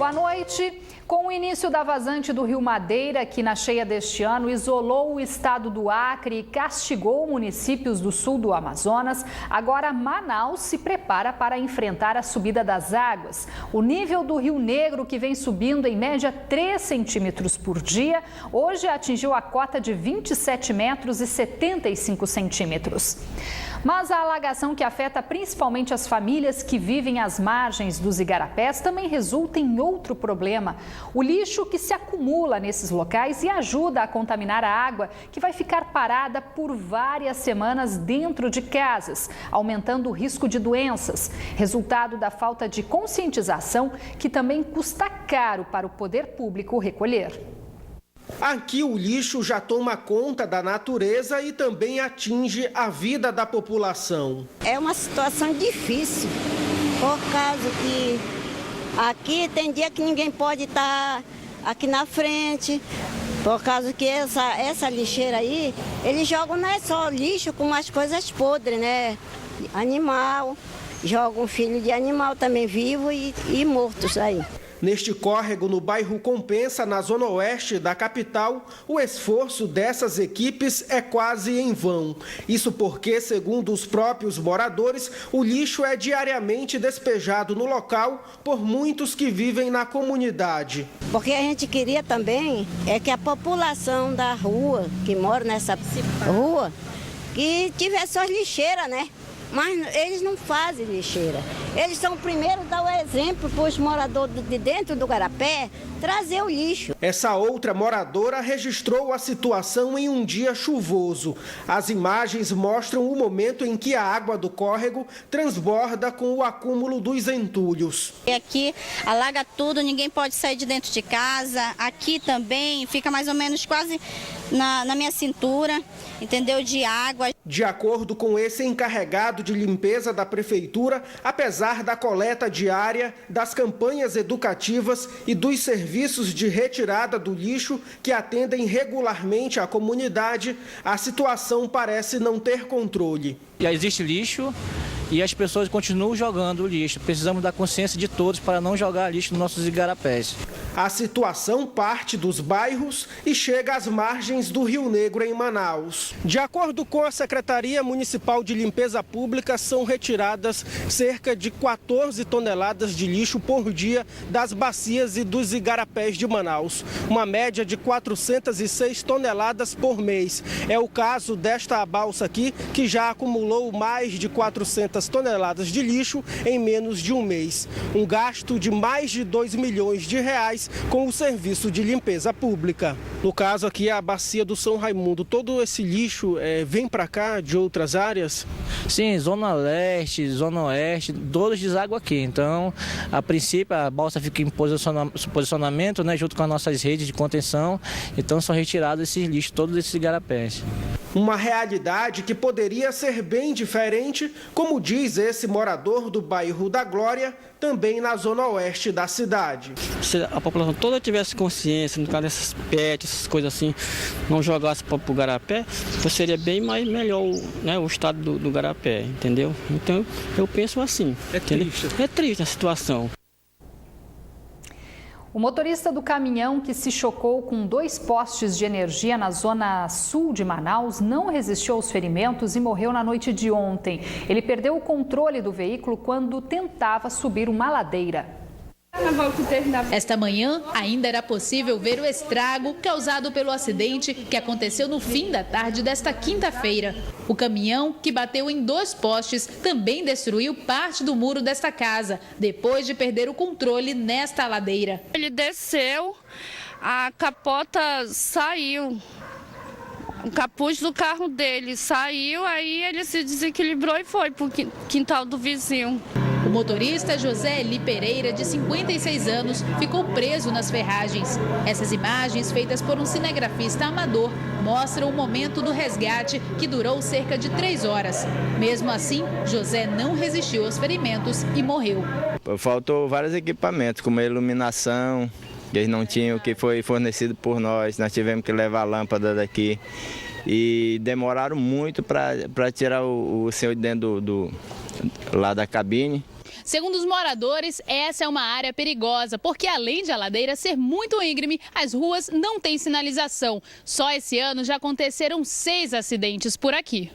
Boa noite. Com o início da vazante do Rio Madeira, que na cheia deste ano isolou o estado do Acre e castigou municípios do sul do Amazonas, agora Manaus se prepara para enfrentar a subida das águas. O nível do Rio Negro, que vem subindo em média 3 centímetros por dia, hoje atingiu a cota de 27 metros e 75 centímetros. Mas a alagação que afeta principalmente as famílias que vivem às margens dos igarapés também resulta em outro problema. O lixo que se acumula nesses locais e ajuda a contaminar a água, que vai ficar parada por várias semanas dentro de casas, aumentando o risco de doenças. Resultado da falta de conscientização, que também custa caro para o poder público recolher. Aqui o lixo já toma conta da natureza e também atinge a vida da população. É uma situação difícil, por causa que aqui tem dia que ninguém pode estar aqui na frente, por causa que essa lixeira aí, eles jogam não é só lixo, como as coisas podres, né? Animal, jogam filho de animal também vivo e mortos aí. Neste córrego, no bairro Compensa, na zona oeste da capital, o esforço dessas equipes é quase em vão. Isso porque, segundo os próprios moradores, o lixo é diariamente despejado no local por muitos que vivem na comunidade. Porque a gente queria também é que a população da rua, que mora nessa rua, que tivesse suas lixeiras, né? Mas eles não fazem lixeira. Eles são o primeiro a dar o exemplo para os moradores de dentro do Igarapé trazer o lixo. Essa outra moradora registrou a situação em um dia chuvoso. As imagens mostram o momento em que a água do córrego transborda com o acúmulo dos entulhos. E aqui alaga tudo, ninguém pode sair de dentro de casa. Aqui também fica mais ou menos quase na minha cintura, entendeu? De água. De acordo com esse encarregado de limpeza da prefeitura, apesar da coleta diária, das campanhas educativas e dos serviços de retirada do lixo que atendem regularmente a comunidade, a situação parece não ter controle. Existe lixo e as pessoas continuam jogando o lixo. Precisamos da consciência de todos para não jogar lixo nos nossos igarapés. A situação parte dos bairros e chega às margens do Rio Negro, em Manaus. De acordo com a Secretaria Municipal de Limpeza Pública, são retiradas cerca de 14 toneladas de lixo por dia das bacias e dos igarapés de Manaus. Uma média de 406 toneladas por mês. É o caso desta balsa aqui, que já acumulou mais de 400 toneladas de lixo em menos de um mês. Um gasto de mais de 2 milhões de reais com o serviço de limpeza pública. No caso aqui, a bacia do São Raimundo, todo esse lixo vem para cá de outras áreas? Sim, zona leste, zona oeste, todos deságua aqui. Então, a princípio, a balsa fica em posicionamento, né, junto com as nossas redes de contenção. Então, são retirados esses lixos, todos esses igarapés. Uma realidade que poderia ser bem diferente, como diz esse morador do bairro da Glória, também na zona oeste da cidade. Se a população toda tivesse consciência, no caso dessas pets, essas coisas assim, não jogasse para o Igarapé, seria bem mais melhor, né, o estado do Igarapé, entendeu? Então, eu penso assim. É triste a situação. O motorista do caminhão que se chocou com 2 postes de energia na zona sul de Manaus não resistiu aos ferimentos e morreu na noite de ontem. Ele perdeu o controle do veículo quando tentava subir uma ladeira. Esta manhã, ainda era possível ver o estrago causado pelo acidente que aconteceu no fim da tarde desta quinta-feira. O caminhão, que bateu em 2 postes, também destruiu parte do muro desta casa, depois de perder o controle nesta ladeira. Ele desceu, a capota saiu. O capuz do carro dele saiu, aí ele se desequilibrou e foi para o quintal do vizinho. O motorista José Eli Pereira, de 56 anos, ficou preso nas ferragens. Essas imagens, feitas por um cinegrafista amador, mostram o momento do resgate, que durou cerca de 3 horas. Mesmo assim, José não resistiu aos ferimentos e morreu. Faltou vários equipamentos, como a iluminação, que eles não tinham, que foi fornecido por nós. Nós tivemos que levar a lâmpada daqui. E demoraram muito para tirar o senhor de dentro lá da cabine. Segundo os moradores, essa é uma área perigosa, porque além de a ladeira ser muito íngreme, as ruas não têm sinalização. Só esse ano já aconteceram 6 acidentes por aqui.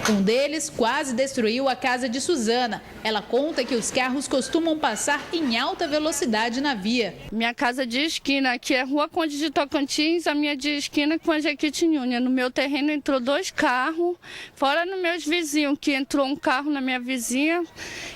Um deles quase destruiu a casa de Suzana. Ela conta que os carros costumam passar em alta velocidade na via. Minha casa de esquina, aqui é Rua Conde de Tocantins, a minha de esquina com a Jequitinhonha. No meu terreno entrou 2 carros, fora nos meus vizinhos, que entrou um carro na minha vizinha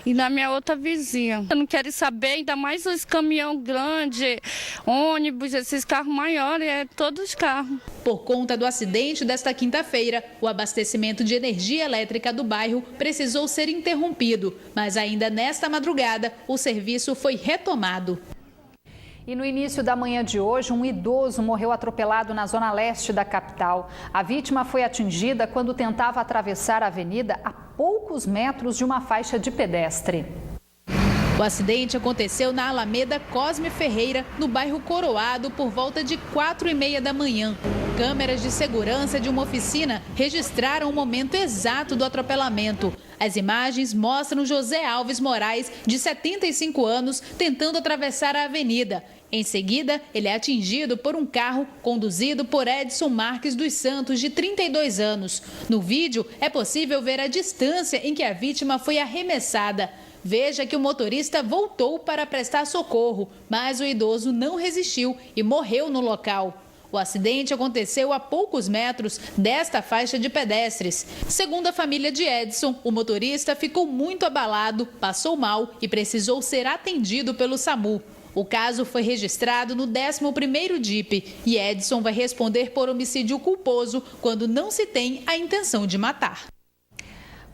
e na minha outra vizinha. Eu não quero saber, ainda mais os caminhão grandes, ônibus, esses carros maiores, todos os carros. Por conta do acidente desta quinta-feira, o abastecimento de energia elétrica do bairro precisou ser interrompido, mas ainda nesta madrugada o serviço foi retomado. E no início da manhã de hoje, um idoso morreu atropelado na zona leste da capital. A vítima foi atingida quando tentava atravessar a avenida a poucos metros de uma faixa de pedestre. O acidente aconteceu na Alameda Cosme Ferreira, no bairro Coroado, por volta de 4h30 da manhã. Câmeras de segurança de uma oficina registraram o momento exato do atropelamento. As imagens mostram José Alves Moraes, de 75 anos, tentando atravessar a avenida. Em seguida, ele é atingido por um carro conduzido por Edson Marques dos Santos, de 32 anos. No vídeo, é possível ver a distância em que a vítima foi arremessada. Veja que o motorista voltou para prestar socorro, mas o idoso não resistiu e morreu no local. O acidente aconteceu a poucos metros desta faixa de pedestres. Segundo a família de Edson, o motorista ficou muito abalado, passou mal e precisou ser atendido pelo SAMU. O caso foi registrado no 11º DIP e Edson vai responder por homicídio culposo quando não se tem a intenção de matar.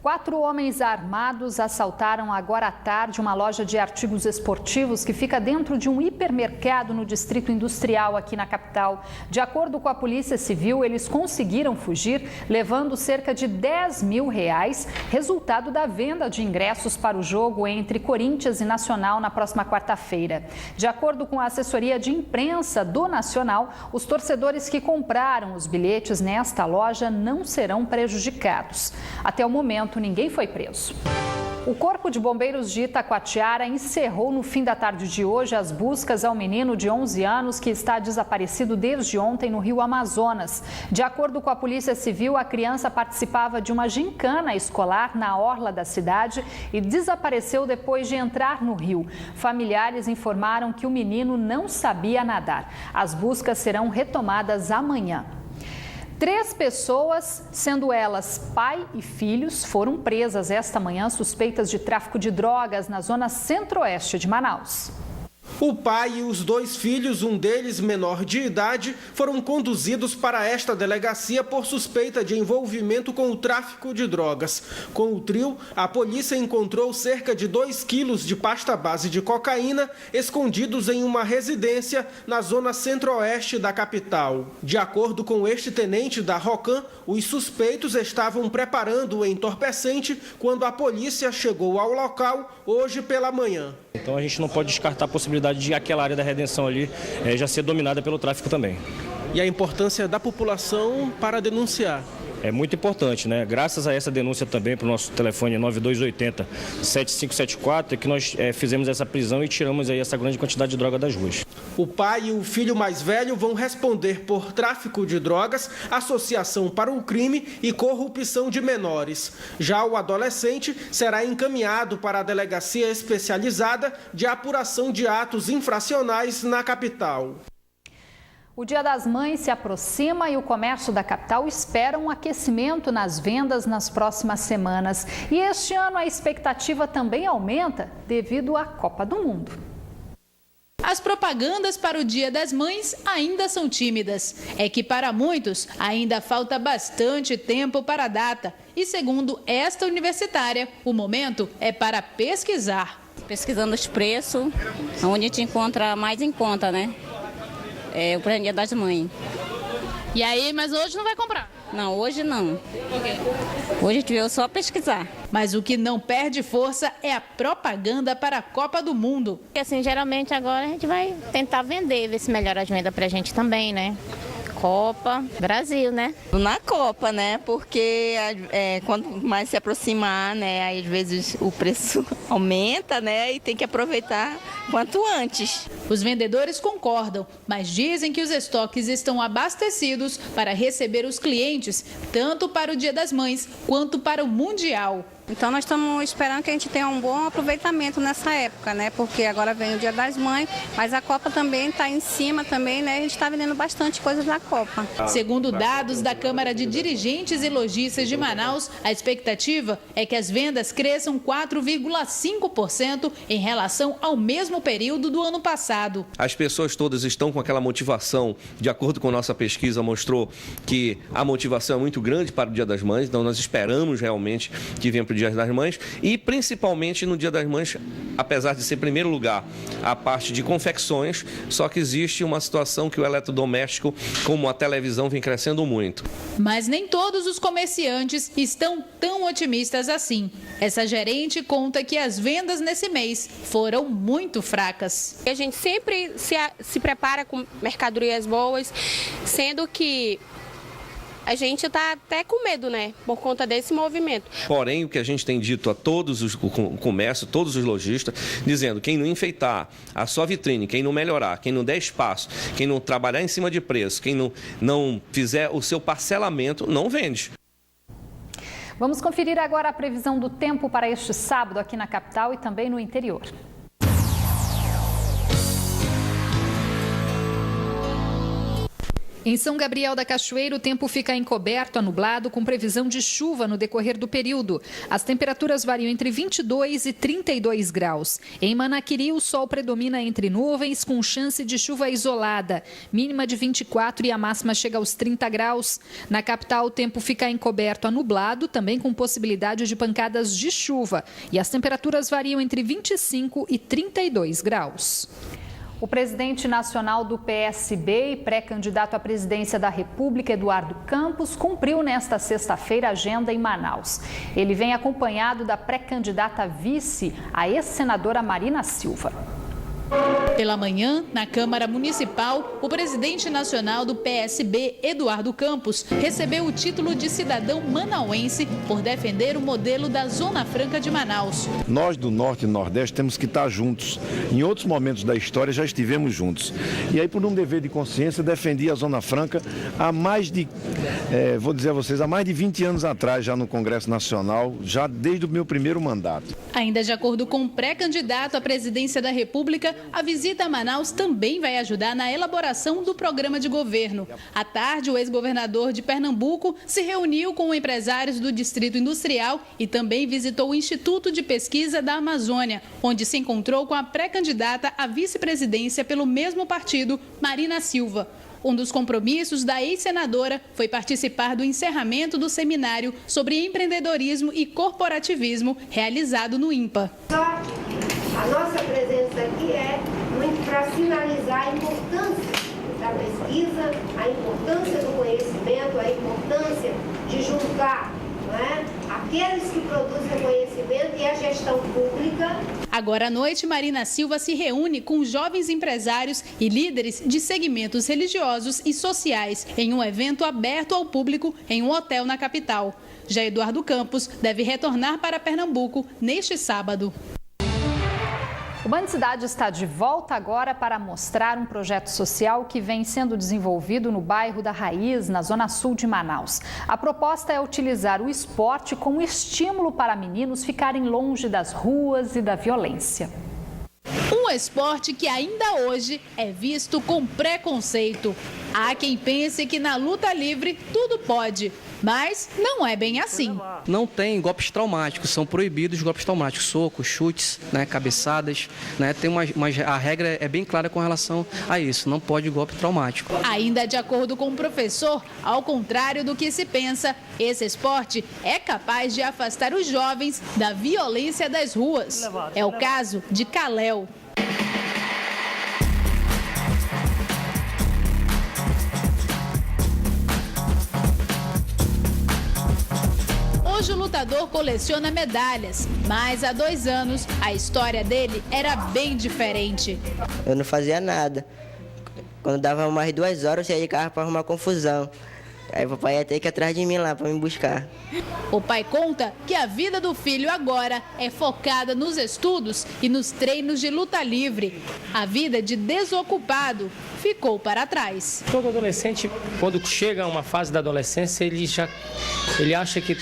4 homens armados assaltaram agora à tarde uma loja de artigos esportivos que fica dentro de um hipermercado no Distrito Industrial aqui na capital. De acordo com a Polícia Civil, eles conseguiram fugir, levando cerca de R$10 mil, resultado da venda de ingressos para o jogo entre Corinthians e Nacional na próxima quarta-feira. De acordo com a assessoria de imprensa do Nacional, os torcedores que compraram os bilhetes nesta loja não serão prejudicados. Até o momento, ninguém foi preso. O Corpo de Bombeiros de Itacoatiara encerrou no fim da tarde de hoje as buscas ao menino de 11 anos que está desaparecido desde ontem no Rio Amazonas. De acordo com a Polícia Civil, a criança participava de uma gincana escolar na orla da cidade e desapareceu depois de entrar no rio. Familiares informaram que o menino não sabia nadar. As buscas serão retomadas amanhã. 3 pessoas, sendo elas pai e filhos, foram presas esta manhã suspeitas de tráfico de drogas na zona centro-oeste de Manaus. O pai e os 2 filhos, um deles menor de idade, foram conduzidos para esta delegacia por suspeita de envolvimento com o tráfico de drogas. Com o trio, a polícia encontrou cerca de 2 quilos de pasta base de cocaína escondidos em uma residência na zona centro-oeste da capital. De acordo com este tenente da Rocan, os suspeitos estavam preparando o entorpecente quando a polícia chegou ao local hoje pela manhã. Então a gente não pode descartar a possibilidade de aquela área da Redenção ali já ser dominada pelo tráfico também. E a importância da população para denunciar. É muito importante, né? Graças a essa denúncia também para o nosso telefone 9280-7574, que nós fizemos essa prisão e tiramos aí essa grande quantidade de droga das ruas. O pai e o filho mais velho vão responder por tráfico de drogas, associação para o crime e corrupção de menores. Já o adolescente será encaminhado para a delegacia especializada de apuração de atos infracionais na capital. O Dia das Mães se aproxima e o comércio da capital espera um aquecimento nas vendas nas próximas semanas. E este ano a expectativa também aumenta devido à Copa do Mundo. As propagandas para o Dia das Mães ainda são tímidas. É que para muitos ainda falta bastante tempo para a data. E segundo esta universitária, o momento é para pesquisar. Pesquisando os preços, onde a gente encontra mais em conta, né? É o Dia das Mães. E aí, mas hoje não vai comprar? Não, hoje não. Hoje a gente veio só pesquisar. Mas o que não perde força é a propaganda para a Copa do Mundo. Assim, geralmente agora a gente vai tentar vender, ver se melhora as vendas pra gente também, né? Copa, Brasil, né? Na Copa, né? Porque quanto mais se aproximar, né? Aí às vezes o preço aumenta, né? E tem que aproveitar quanto antes. Os vendedores concordam, mas dizem que os estoques estão abastecidos para receber os clientes, tanto para o Dia das Mães quanto para o Mundial. Então nós estamos esperando que a gente tenha um bom aproveitamento nessa época, né? Porque agora vem o Dia das Mães, mas a Copa também está em cima também, né? A gente está vendendo bastante coisas na Copa. Segundo dados da Câmara de Dirigentes e Lojistas de Manaus, a expectativa é que as vendas cresçam 4,5% em relação ao mesmo período do ano passado. As pessoas todas estão com aquela motivação, de acordo com nossa pesquisa, mostrou que a motivação é muito grande para o Dia das Mães, então nós esperamos realmente que venha para o Dia das Mães e principalmente no Dia das Mães, apesar de ser em primeiro lugar a parte de confecções, só que existe uma situação que o eletrodoméstico, como a televisão, vem crescendo muito. Mas nem todos os comerciantes estão tão otimistas assim. Essa gerente conta que as vendas nesse mês foram muito fracas. A gente sempre se prepara com mercadorias boas, sendo que a gente está até com medo, né, por conta desse movimento. Porém, o que a gente tem dito a todos os comércios, todos os lojistas, dizendo quem não enfeitar a sua vitrine, quem não melhorar, quem não der espaço, quem não trabalhar em cima de preço, quem não fizer o seu parcelamento, não vende. Vamos conferir agora a previsão do tempo para este sábado aqui na capital e também no interior. Em São Gabriel da Cachoeira, o tempo fica encoberto a nublado, com previsão de chuva no decorrer do período. As temperaturas variam entre 22 e 32 graus. Em Manaquiri, o sol predomina entre nuvens, com chance de chuva isolada. Mínima de 24 e a máxima chega aos 30 graus. Na capital, o tempo fica encoberto a nublado, também com possibilidade de pancadas de chuva. E as temperaturas variam entre 25 e 32 graus. O presidente nacional do PSB e pré-candidato à presidência da República, Eduardo Campos, cumpriu nesta sexta-feira a agenda em Manaus. Ele vem acompanhado da pré-candidata vice, a ex-senadora Marina Silva. Pela manhã, na Câmara Municipal, o presidente nacional do PSB, Eduardo Campos, recebeu o título de cidadão manauense por defender o modelo da Zona Franca de Manaus. Nós do Norte e do Nordeste temos que estar juntos. Em outros momentos da história já estivemos juntos. E aí, por um dever de consciência, defendi a Zona Franca há mais de, vou dizer a vocês, há mais de 20 anos atrás, já no Congresso Nacional, já desde o meu primeiro mandato. Ainda de acordo com o pré-candidato à presidência da República, a visita a Manaus também vai ajudar na elaboração do programa de governo. À tarde, o ex-governador de Pernambuco se reuniu com empresários do Distrito Industrial e também visitou o Instituto de Pesquisa da Amazônia, onde se encontrou com a pré-candidata à vice-presidência pelo mesmo partido, Marina Silva. Um dos compromissos da ex-senadora foi participar do encerramento do seminário sobre empreendedorismo e corporativismo realizado no INPA. A nossa presença aqui é muito para sinalizar a importância da pesquisa, a importância do conhecimento, a importância de juntar, não é, aqueles que produzem conhecimento e a gestão pública. Agora à noite, Marina Silva se reúne com jovens empresários e líderes de segmentos religiosos e sociais em um evento aberto ao público em um hotel na capital. Já Eduardo Campos deve retornar para Pernambuco neste sábado. O Band Cidade está de volta agora para mostrar um projeto social que vem sendo desenvolvido no bairro da Raiz, na zona sul de Manaus. A proposta é utilizar o esporte como estímulo para meninos ficarem longe das ruas e da violência. Um esporte que ainda hoje é visto com preconceito. Há quem pense que na luta livre tudo pode, mas não é bem assim. Não tem golpes traumáticos, são proibidos golpes traumáticos, socos, chutes, né, cabeçadas, né, a regra é bem clara com relação a isso, não pode golpe traumático. Ainda de acordo com o professor, ao contrário do que se pensa, esse esporte é capaz de afastar os jovens da violência das ruas. É o caso de Caléu. Hoje o lutador coleciona medalhas, mas há 2 anos a história dele era bem diferente. Eu não fazia nada. Quando dava mais 2 horas, eu saía de carro para arrumar confusão. Aí o papai ia ter que ir atrás de mim lá para me buscar. O pai conta que a vida do filho agora é focada nos estudos e nos treinos de luta livre. A vida de desocupado ficou para trás. Todo adolescente, quando chega a uma fase da adolescência, ele acha que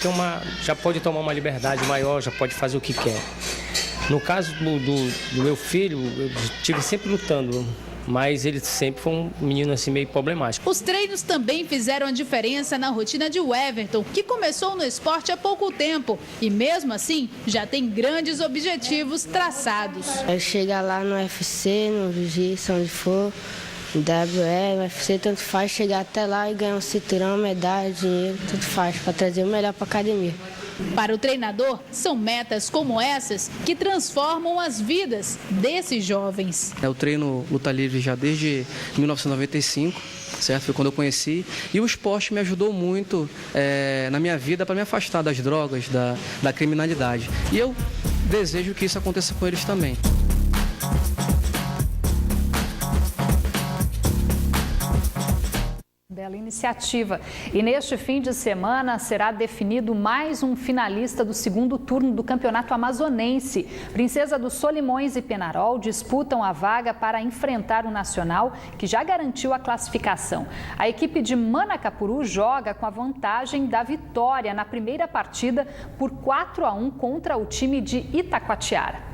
já pode tomar uma liberdade maior, já pode fazer o que quer. No caso do meu filho, eu estive sempre lutando. Mas ele sempre foi um menino assim meio problemático. Os treinos também fizeram a diferença na rotina de Everton, que começou no esporte há pouco tempo e mesmo assim já tem grandes objetivos traçados. É chegar lá no UFC, no jiu-jitsu, onde for, no WE, no UFC, tanto faz chegar até lá e ganhar um cinturão, medalha, dinheiro, tanto faz, para trazer o melhor para a academia. Para o treinador, são metas como essas que transformam as vidas desses jovens. Eu treino luta livre já desde 1995, certo? Foi quando eu conheci. E o esporte me ajudou muito na minha vida para me afastar das drogas, da criminalidade. E eu desejo que isso aconteça com eles também. Bela iniciativa. E neste fim de semana será definido mais um finalista do segundo turno do Campeonato Amazonense. Princesa dos Solimões e Penarol disputam a vaga para enfrentar o Nacional, que já garantiu a classificação. A equipe de Manacapuru joga com a vantagem da vitória na primeira partida por 4-1 contra o time de Itacoatiara.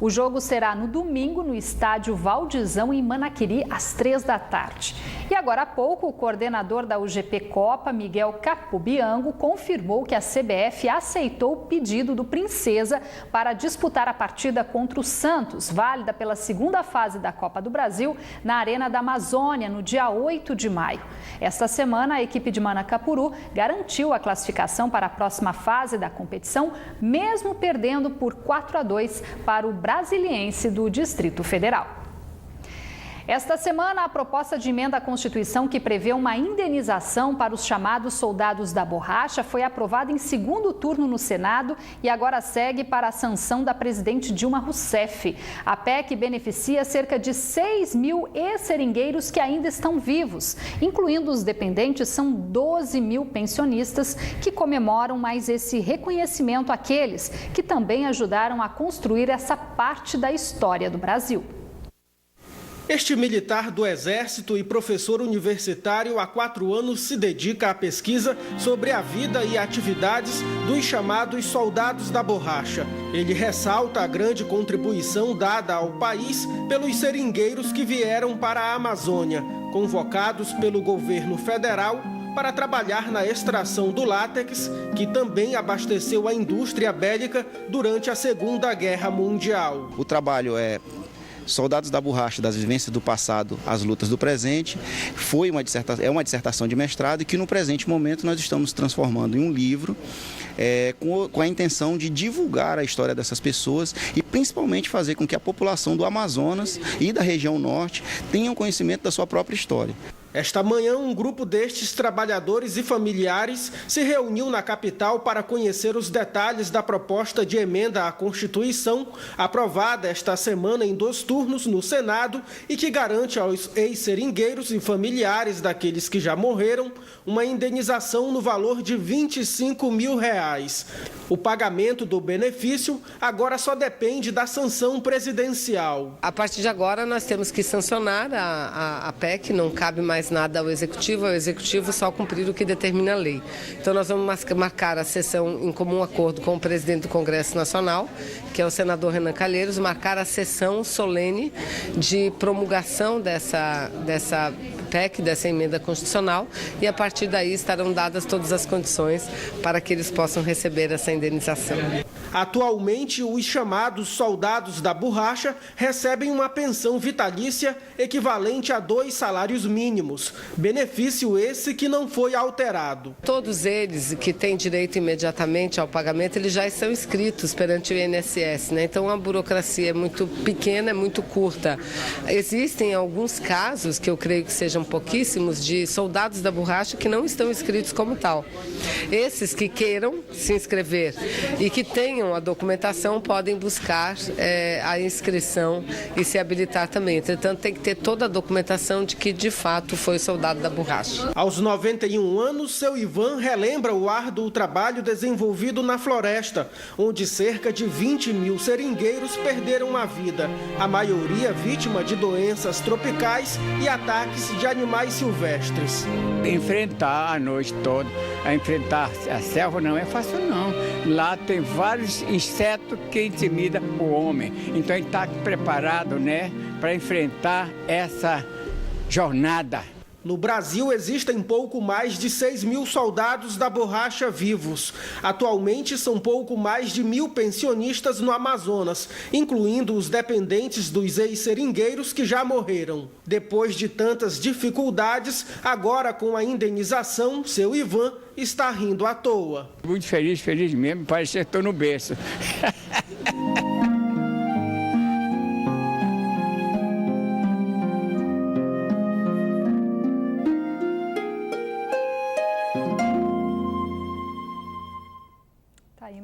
O jogo será no domingo no estádio Valdizão, em Manaquiri, às 15h. E agora há pouco, o coordenador da UGP Copa, Miguel Capobiango, confirmou que a CBF aceitou o pedido do Princesa para disputar a partida contra o Santos, válida pela segunda fase da Copa do Brasil, na Arena da Amazônia, no dia 8 de maio. Esta semana, a equipe de Manacapuru garantiu a classificação para a próxima fase da competição, mesmo perdendo por 4-2 para o Brasiliense do Distrito Federal. Esta semana, a proposta de emenda à Constituição que prevê uma indenização para os chamados soldados da borracha foi aprovada em segundo turno no Senado e agora segue para a sanção da presidente Dilma Rousseff. A PEC beneficia cerca de 6 mil ex-seringueiros que ainda estão vivos. Incluindo os dependentes, são 12 mil pensionistas que comemoram mais esse reconhecimento àqueles que também ajudaram a construir essa parte da história do Brasil. Este militar do Exército e professor universitário há 4 anos se dedica à pesquisa sobre a vida e atividades dos chamados soldados da borracha. Ele ressalta a grande contribuição dada ao país pelos seringueiros que vieram para a Amazônia, convocados pelo governo federal para trabalhar na extração do látex, que também abasteceu a indústria bélica durante a Segunda Guerra Mundial. O trabalho é Soldados da Borracha, das vivências do passado, as lutas do presente, é uma dissertação de mestrado e que no presente momento nós estamos transformando em um livro com a intenção de divulgar a história dessas pessoas e principalmente fazer com que a população do Amazonas e da região norte tenham conhecimento da sua própria história. Esta manhã, um grupo destes trabalhadores e familiares se reuniu na capital para conhecer os detalhes da proposta de emenda à Constituição, aprovada esta semana em 2 turnos no Senado e que garante aos ex-seringueiros e familiares daqueles que já morreram uma indenização no valor de R$25 mil. O pagamento do benefício agora só depende da sanção presidencial. A partir de agora, nós temos que sancionar a PEC, não cabe mais nada ao Executivo só cumprir o que determina a lei. Então nós vamos marcar a sessão em comum acordo com o presidente do Congresso Nacional, que é o senador Renan Calheiros, marcar a sessão solene de promulgação dessa PEC, dessa emenda constitucional, e a partir daí estarão dadas todas as condições para que eles possam receber essa indenização. Atualmente, os chamados soldados da borracha recebem uma pensão vitalícia equivalente a 2 salários mínimos, benefício esse que não foi alterado. Todos eles que têm direito imediatamente ao pagamento, eles já estão inscritos perante o INSS, né? Então a burocracia é muito pequena, é muito curta. Existem alguns casos que eu creio que sejam são pouquíssimos, de soldados da borracha que não estão inscritos como tal. Esses que queiram se inscrever e que tenham a documentação podem buscar a inscrição e se habilitar também. Entretanto, tem que ter toda a documentação de que de fato foi soldado da borracha. Aos 91 anos, seu Ivan relembra o árduo trabalho desenvolvido na floresta, onde cerca de 20 mil seringueiros perderam a vida, a maioria vítima de doenças tropicais e ataques de animais silvestres. Enfrentar a noite toda, enfrentar a selva não é fácil não. Lá tem vários insetos que intimidam o homem. Então ele está preparado, né, para enfrentar essa jornada. No Brasil, existem pouco mais de 6 mil soldados da borracha vivos. Atualmente, são pouco mais de 1.000 pensionistas no Amazonas, incluindo os dependentes dos ex-seringueiros que já morreram. Depois de tantas dificuldades, agora com a indenização, seu Ivan está rindo à toa. Muito feliz mesmo, parece que estou no berço.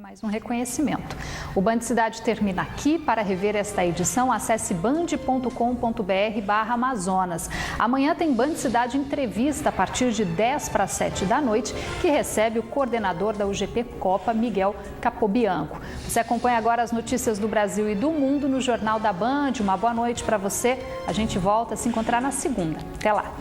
Mais um reconhecimento. O Band Cidade termina aqui. Para rever esta edição, acesse band.com.br/Amazonas. Amanhã tem Band Cidade Entrevista a partir de 6:50 da noite, que recebe o coordenador da UGP Copa, Miguel Capobianco. Você acompanha agora as notícias do Brasil e do mundo no Jornal da Band. Uma boa noite para você. A gente volta a se encontrar na segunda. Até lá.